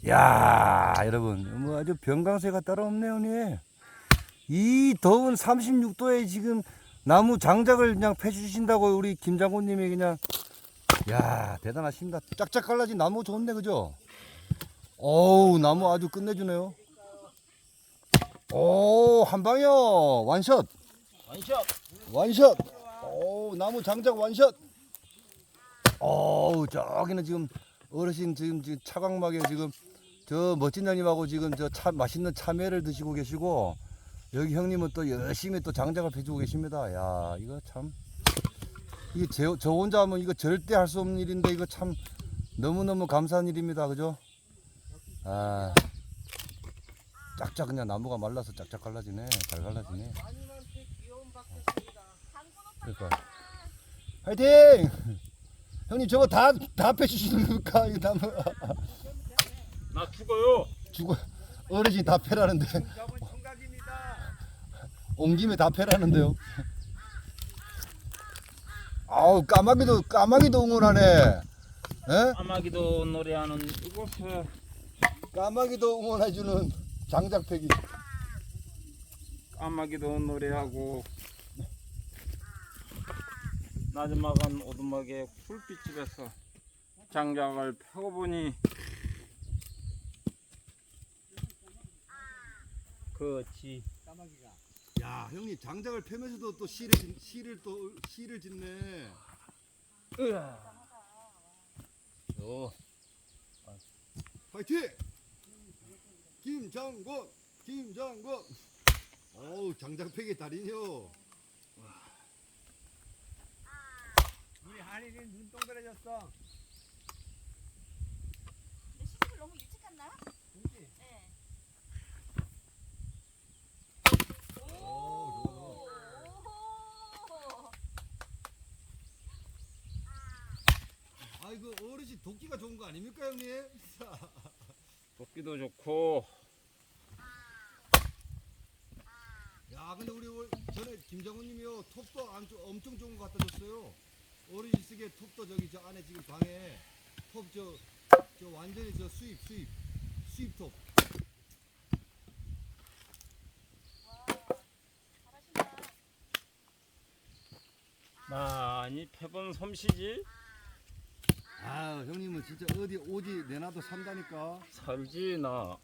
야, 여러분, 뭐 아주 병강세가 따로 없네요, 형님. 이 더운 36도에 지금 나무 장작을 그냥 패주신다고 우리 김장군님이 그냥, 야, 대단하십니다. 짝짝 갈라진 나무 좋네, 그죠? 어우, 나무 아주 끝내주네요. 오, 한 방이요. 완샷. 완샷. 완샷. 오, 나무 장작 완샷. 어우, 저기는 지금 어르신 지금 차광막에 지금 저 멋진 형님하고 지금 저 맛있는 참외를 드시고 계시고, 여기 형님은 또 열심히 또 장작을 펴주고 계십니다. 야, 이거 참, 이게 저 혼자 하면 이거 절대 할 수 없는 일인데, 이거 참 너무너무 감사한 일입니다. 그죠? 아, 짝짝 그냥 나무가 말라서 짝짝 갈라지네. 잘 갈라지네. 그러니까. 화이팅! 형님 저거 다 패주시는 겁니까? 이 나무. 나 죽어요. 죽어. 어르신 다 패라는데. 온 김에 다 패라는데요. 아우, 까마귀도 응원하네. 에? 까마귀도 노래하는 이곳에 까마귀도 응원해주는 장작패기. 까마귀도 노래하고 나지막한 오두막에 굴빛집에서 장작을 펴고 보니 그렇지. 까마귀가. 야, 형님 장작을 펴면서도 또 시를 짓네. 으아. 어. 파이팅! 김장군! 어우, 장작패기 달인이요. 우리 한이는 눈동 그려졌어. 근데 시집을 너무 일찍 갔나? 그렇지? 네. 오, 좋아. 오호. 아이고, 어르신 도끼가 좋은 거 아닙니까, 형님? 도끼도 좋고 야, 근데 우리 전에 김정훈님이요 톱도 엄청 좋은 거 갖다 줬어요. 어르신 쓰기에 톱도 저기 저 안에 지금 방에 톱 저 완전히 저 수입 톱. 잘하신다. 많이 패본 솜씨지. 아, 형님은 진짜 어디 오지 내놔도 산다니까. 살지 나.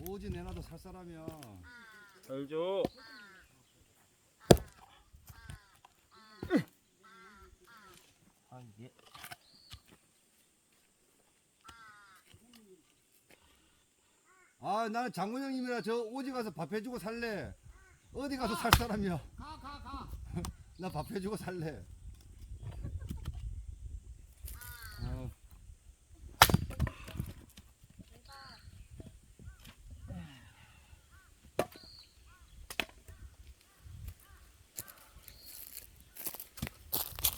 오지 내놔도 살 사람이야. 살죠. 아 이게 아, 나는 장군 형님이라 저 오지 가서 밥 해주고 살래. 어디 가서 살 사람이야. 가. 나 밥 해주고 살래. 어.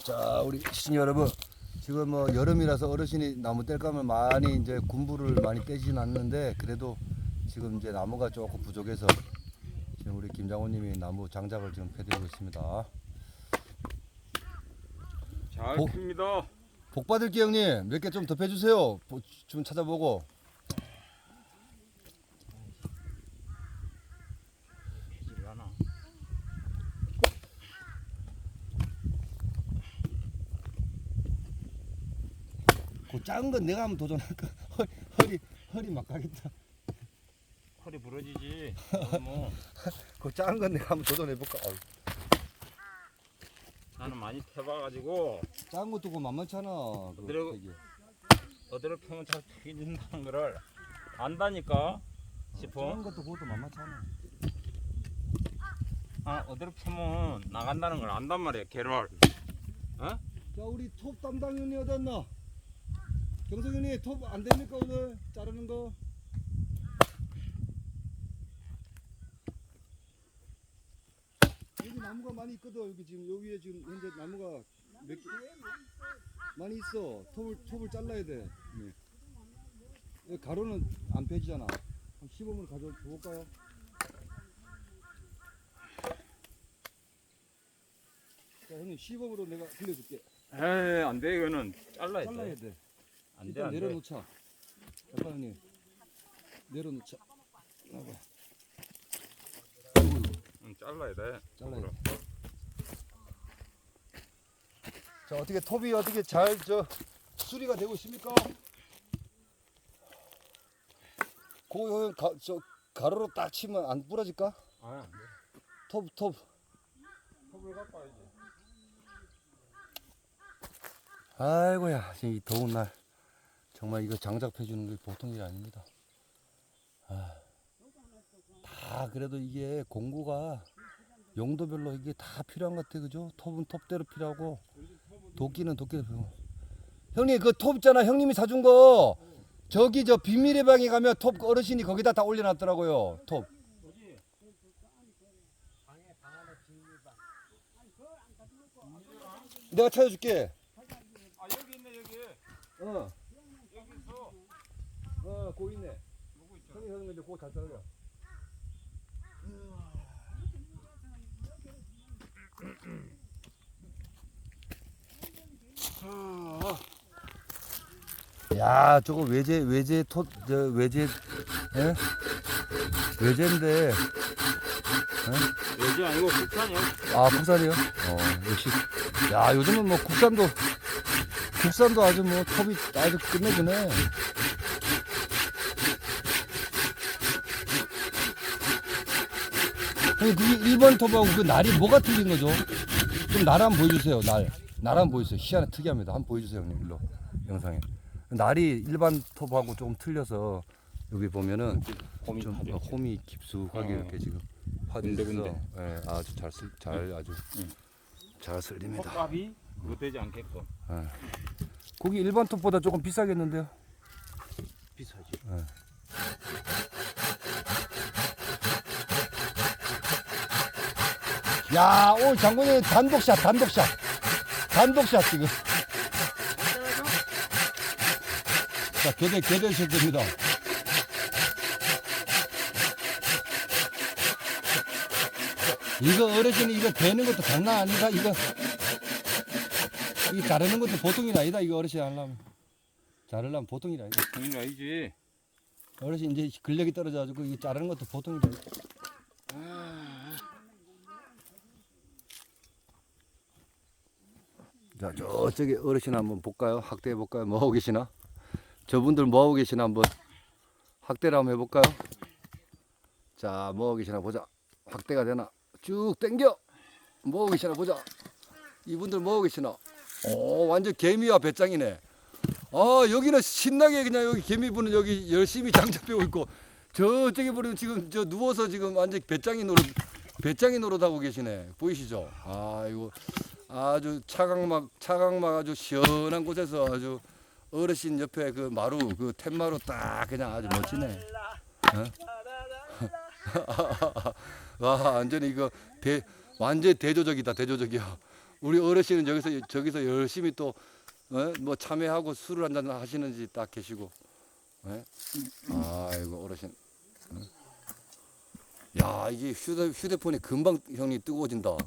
자, 우리 시청자 여러분, 지금 뭐 여름이라서 어르신이 나무 뗄감을 많이 이제 군부를 많이 떼지는 않는데, 그래도 지금 이제 나무가 조금 부족해서 지금 우리 김장호님이 나무 장작을 지금 패드리고 있습니다. 잘 복- 핍니다. 복 받을게요, 형님. 몇 개 좀 더 패주세요. 좀 찾아보고. 피질라나. 그 작은 건 내가 한번 도전할까? 허리 막 가겠다. 허리 부러지지. 뭐 그 작은 건 내가 한번 도전해볼까? 나는 많이 패봐가지고 작은 것도 그 만만찮아. 그리고- 되게. 어디로 펴면 잘 패진다는 거를 안다니까 싶어. 작은 것도 그것도 만만찮아. 아 어디로 펴면 나간다는 걸 안단 말이야 개를. 자, 우리 톱 담당인이 어디 갔나? 경석이니 톱 안 됩니까 오늘 자르는 거? 여기 나무가 많이 있거든. 여기 지금 여기에 지금 현재 나무가 몇 개 많이 있어. 톱을 잘라야 돼. 네. 여기 가로는 안 펴지잖아. 한 시범을 가져볼까요? 자, 형님 시범으로 내가 빌려줄게. 에이 안돼 이거는 잘라야 잘라야 돼. 돼. 안돼 일단 안돼. 내려놓자. 작가님 내려놓자. 나봐. 응, 잘라야 돼. 잘라요. 자, 어떻게 톱이 어떻게 잘 수리가 되고 있습니까? 저 가로로 딱 치면 안 부러질까? 아, 네. 톱. 톱을 갖고 와야지. 아이고야, 이 더운 날 정말 이거 장작 펴주는 게 보통 일이 아닙니다. 다 그래도 이게 공구가 용도별로 이게 다 필요한 것 같아, 그죠? 톱은 톱대로 필요하고 도끼는 도끼대로 필요하고. 형님 그 톱 있잖아, 형님이 사준 거 저기 저 비밀의 방에 가면 톱 어르신이 거기다 다 올려놨더라고요. 톱. 내가 찾아줄게. 아, 여기 있네, 여기. 어, 여기 있어. 거기 있네. 누구 있죠? 형님 하는 건데 그거 잘 찾아요. 야, 저거 외제 외제 예? 외제인데 여기 아니고 국산이야. 아 국산이요? 역시 야 요즘은 뭐 국산도 아주 뭐 톱이 아주 끝내주네. 형님 그게 1번 톱하고 그 날이 뭐가 틀린 거죠? 좀 날 한번 보여주세요. 날 한번 보여주세요. 희한해 특이합니다. 한번 보여주세요 형님 일로 영상에. 날이 일반 톱하고 조금 틀려서 여기 보면은 홈이 좀 파져. 홈이 깊숙하게 이렇게 지금 파져 있어. 군데. 예, 아주 잘 아주 잘 쓸립니다. 톱값이 그거 되지 않겠고. 고기 일반 톱보다 조금 비싸겠는데요? 비싸지. 야, 오늘 장군님 단독샷 지금. 자, 교대셔야 됩니다. 이거 어르신이 이거 베는 것도 장난 아니다. 이거 자르는 것도 보통이 아니다. 이거 어르신 하려면 자르려면 보통이 아니다. 당연히 아니지. 어르신 이제 근력이 떨어져가지고 이거 자르는 것도 보통이 아니다. 자, 저쪽에 어르신 한번 볼까요? 학대해 볼까요? 뭐 하고 계시나? 저분들 뭐 하고 계시나 한번 학대를 한번 해볼까요? 자, 뭐 하고 계시나 보자. 학대가 되나? 쭉 당겨. 뭐 하고 계시나 보자. 이분들 뭐 하고 계시나? 오, 완전 개미와 배짱이네. 여기는 신나게 그냥 여기 개미분은 여기 열심히 장작 배우고 있고 저쪽에 보면 지금 저 누워서 지금 완전 배짱이 노릇하고 계시네. 보이시죠? 이거 아주 차강막 아주 시원한 곳에서 아주 어르신 옆에 그 마루 그 툇마루 딱 그냥 아주 멋지네. 와, 완전히 이거 완전 대조적이다. 우리 어르신은 저기서 열심히 또 뭐 참여하고 술을 한잔 하시는지 딱 계시고. 아이고 어르신. 야, 이게 휴대폰이 금방 형이 뜨거워진다.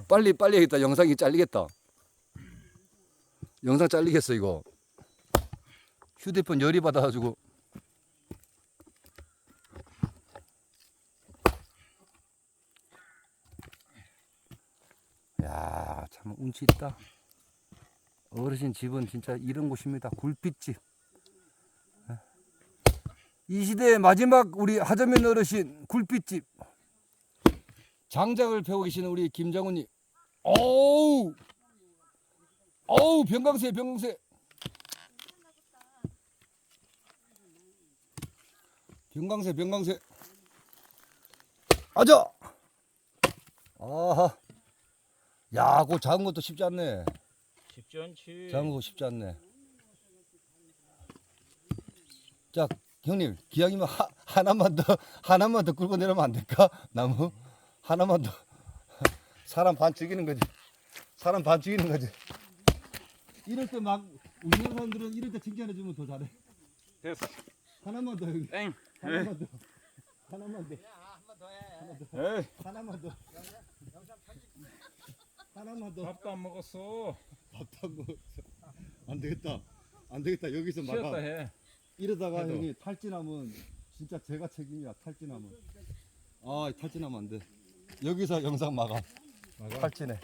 빨리 해야겠다. 영상이 잘리겠다. 영상 잘리겠어 이거. 휴대폰 열이 받아가지고. 야, 참 운치 있다. 어르신 집은 진짜 이런 곳입니다. 굴빛집. 이 시대의 마지막 우리 하자면 어르신 굴빛집. 장작을 펴고 계시는 우리 김장훈님. 어우 병강세. 병강세. 아자. 아하. 야, 그거 작은 것도 쉽지 않네. 쉽지 않지. 작은 거 쉽지 않네. 자, 형님, 기왕이면 하나만 더 끌고 내려면 안 될까? 나무 하나만 더. 사람 반 죽이는 거지. 이럴 때 막 우리나라 사람들은 이럴 때 칭찬해 주면 더 잘해. 됐어. 하나만 더 여기. 땡. 하나만 더. 한번 더 해. 에이, 하나만 더. 하나만 더. 밥도 안 먹었어. 밥도 안 먹었어. 안 되겠다. 여기서 쉬었다 해. 이러다가 해도. 형님 탈진하면 진짜 제가 책임이야. 탈진하면. 아 탈진하면 안 돼. 여기서 영상 마감. 탈진해.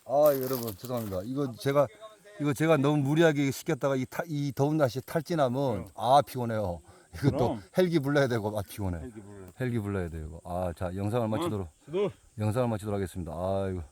아 여러분 죄송합니다. 이거 제가 너무 무리하게 시켰다가 이 더운 날씨에 탈진하면 아 피곤해요. 이거 또 그럼. 헬기 불러야 되고 아 피곤해. 헬기 불러. 헬기 불러야 되고. 아 자 영상을 마치도록 수도. 영상을 마치도록 하겠습니다. 아 이거.